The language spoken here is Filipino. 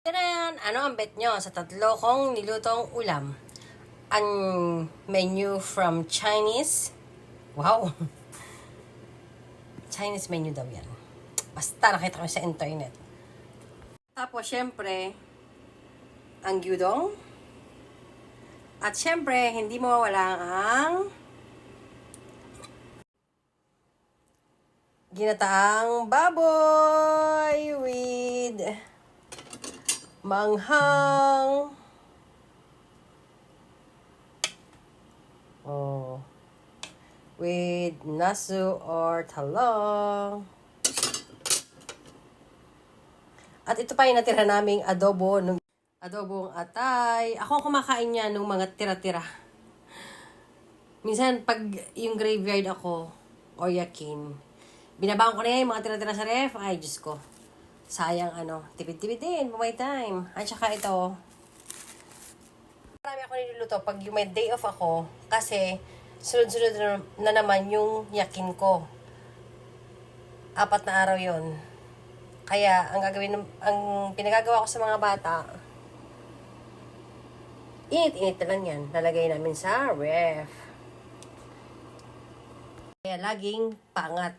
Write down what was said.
Taran! Ano ang bet nyo sa tatlo kong nilutong ulam? Ang menu from Chinese. Wow! Chinese menu daw yan. Basta nakita ko sa internet. Tapos, syempre, ang gyudong. At syempre, hindi mawawala ang ginataang baboy with manghang. Oh. With nasu or talong. At ito pa yung natira naming adobong atay. Ako kumakain niya nung mga tira-tira. Minsan, pag yung graveyard ako, or yakin, binabaon ko na yan yung mga tira-tira sa ref. Ay, Diyos ko. Sayang tipid-tipid din, may time. At saka ito, marami ako niluluto pag yung may day off ako, kasi sunod-sunod na naman yung yakin ko. 4 na araw yon. Kaya, ang pinagagawa ko sa mga bata, init-init na lang yan. Lalagay namin sa ref. Kaya laging pangat.